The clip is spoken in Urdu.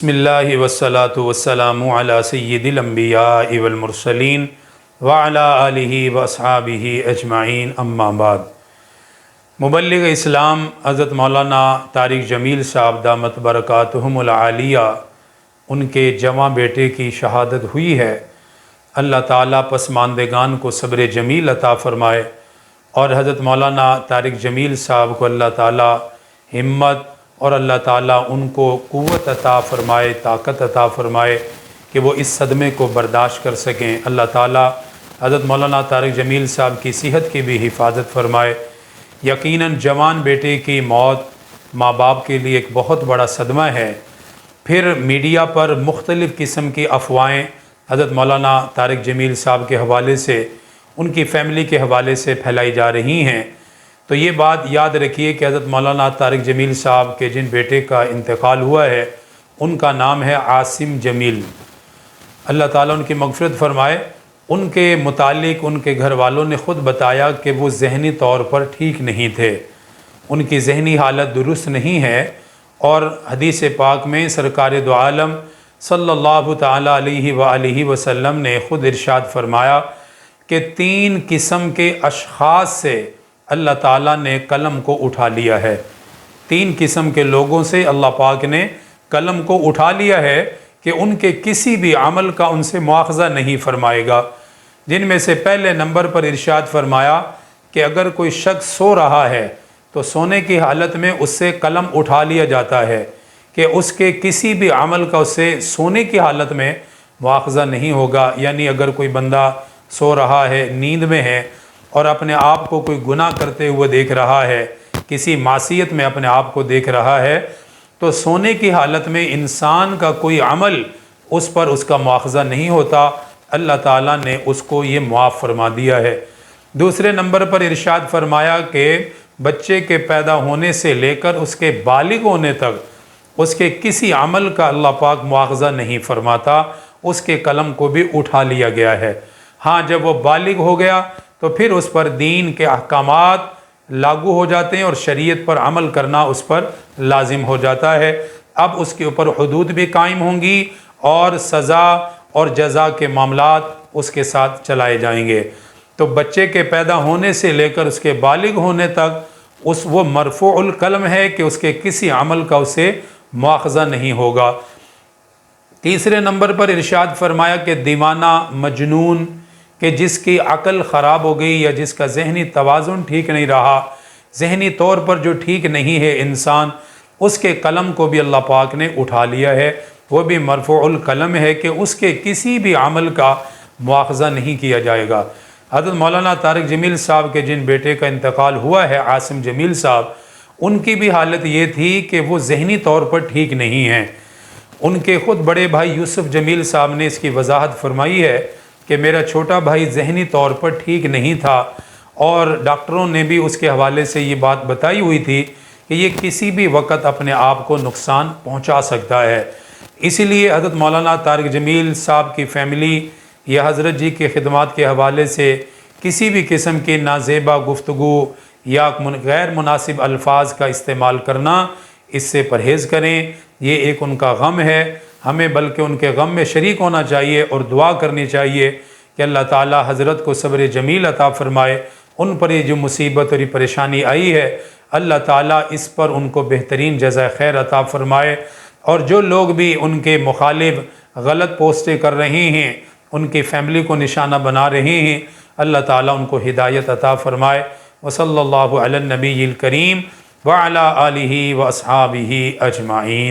بسم اللہ والصلاة والسلام علی سید الانبیاء والمرسلین وعلی آلہ واصحابہ اجمعین اما بعد۔ مبلغ اسلام حضرت مولانا طارق جمیل صاحب دامت برکاتہم العالیہ ان کے جواں بیٹے کی شہادت ہوئی ہے۔ اللہ تعالیٰ پسماندگان کو صبر جمیل عطا فرمائے اور حضرت مولانا طارق جمیل صاحب کو اللہ تعالیٰ ہمت اور اللہ تعالیٰ ان کو قوت عطا فرمائے، طاقت عطا فرمائے کہ وہ اس صدمے کو برداشت کر سکیں۔ اللہ تعالیٰ حضرت مولانا طارق جمیل صاحب کی صحت کی بھی حفاظت فرمائے۔ یقیناً جوان بیٹے کی موت ماں باپ کے لیے ایک بہت بڑا صدمہ ہے۔ پھر میڈیا پر مختلف قسم کی افواہیں حضرت مولانا طارق جمیل صاحب کے حوالے سے، ان کی فیملی کے حوالے سے پھیلائی جا رہی ہیں۔ تو یہ بات یاد رکھیے کہ حضرت مولانا طارق جمیل صاحب کے جن بیٹے کا انتقال ہوا ہے ان کا نام ہے عاصم جمیل۔ اللہ تعالیٰ ان کی مغفرت فرمائے۔ ان کے متعلق ان کے گھر والوں نے خود بتایا کہ وہ ذہنی طور پر ٹھیک نہیں تھے، ان کی ذہنی حالت درست نہیں ہے، اور حدیث پاک میں سرکار دو عالم صلی اللہ تعالیٰ علیہ وآلہ وسلم نے خود ارشاد فرمایا کہ 3 قسم کے اشخاص سے اللہ تعالیٰ نے قلم کو اٹھا لیا ہے۔ 3 قسم کے لوگوں سے اللہ پاک نے قلم کو اٹھا لیا ہے کہ ان کے کسی بھی عمل کا ان سے مواخذہ نہیں فرمائے گا، جن میں سے پہلے نمبر پر ارشاد فرمایا کہ اگر کوئی شخص سو رہا ہے تو سونے کی حالت میں اس سے قلم اٹھا لیا جاتا ہے کہ اس کے کسی بھی عمل کا اس سے سونے کی حالت میں مواخذہ نہیں ہوگا۔ یعنی اگر کوئی بندہ سو رہا ہے، نیند میں ہے، اور اپنے آپ کو کوئی گناہ کرتے ہوئے دیکھ رہا ہے، کسی معصیت میں اپنے آپ کو دیکھ رہا ہے، تو سونے کی حالت میں انسان کا کوئی عمل اس پر اس کا مواخذہ نہیں ہوتا۔ اللہ تعالیٰ نے اس کو یہ معاف فرما دیا ہے۔ دوسرے نمبر پر ارشاد فرمایا کہ بچے کے پیدا ہونے سے لے کر اس کے بالغ ہونے تک اس کے کسی عمل کا اللہ پاک مواخذہ نہیں فرماتا، اس کے قلم کو بھی اٹھا لیا گیا ہے۔ ہاں، جب وہ بالغ ہو گیا تو پھر اس پر دین کے احکامات لاگو ہو جاتے ہیں اور شریعت پر عمل کرنا اس پر لازم ہو جاتا ہے۔ اب اس کے اوپر حدود بھی قائم ہوں گی اور سزا اور جزا کے معاملات اس کے ساتھ چلائے جائیں گے۔ تو بچے کے پیدا ہونے سے لے کر اس کے بالغ ہونے تک وہ مرفوع القلم ہے کہ اس کے کسی عمل کا اسے مواخذہ نہیں ہوگا۔ تیسرے نمبر پر ارشاد فرمایا کہ دیوانہ، مجنون، کہ جس کی عقل خراب ہو گئی یا جس کا ذہنی توازن ٹھیک نہیں رہا، ذہنی طور پر جو ٹھیک نہیں ہے انسان، اس کے قلم کو بھی اللہ پاک نے اٹھا لیا ہے۔ وہ بھی مرفوع القلم ہے کہ اس کے کسی بھی عمل کا مواخذہ نہیں کیا جائے گا۔ حضرت مولانا طارق جمیل صاحب کے جن بیٹے کا انتقال ہوا ہے عاصم جمیل صاحب، ان کی بھی حالت یہ تھی کہ وہ ذہنی طور پر ٹھیک نہیں ہیں۔ ان کے خود بڑے بھائی یوسف جمیل صاحب نے اس کی وضاحت فرمائی ہے کہ میرا چھوٹا بھائی ذہنی طور پر ٹھیک نہیں تھا، اور ڈاکٹروں نے بھی اس کے حوالے سے یہ بات بتائی ہوئی تھی کہ یہ کسی بھی وقت اپنے آپ کو نقصان پہنچا سکتا ہے۔ اسی لیے حضرت مولانا طارق جمیل صاحب کی فیملی یا حضرت جی کی خدمات کے حوالے سے کسی بھی قسم کی نازیبا گفتگو یا غیر مناسب الفاظ کا استعمال کرنا، اس سے پرہیز کریں۔ یہ ایک ان کا غم ہے، ہمیں بلکہ ان کے غم میں شریک ہونا چاہیے اور دعا کرنی چاہیے کہ اللہ تعالیٰ حضرت کو صبر جمیل عطا فرمائے۔ ان پر یہ جو مصیبت اور یہ پریشانی آئی ہے، اللہ تعالیٰ اس پر ان کو بہترین جزائے خیر عطا فرمائے، اور جو لوگ بھی ان کے مخالف غلط پوسٹیں کر رہے ہیں، ان کی فیملی کو نشانہ بنا رہے ہیں، اللہ تعالیٰ ان کو ہدایت عطا فرمائے۔ وصلی اللہ علی النبی الکریم وعلی آلہ واصحابہ اجمعین۔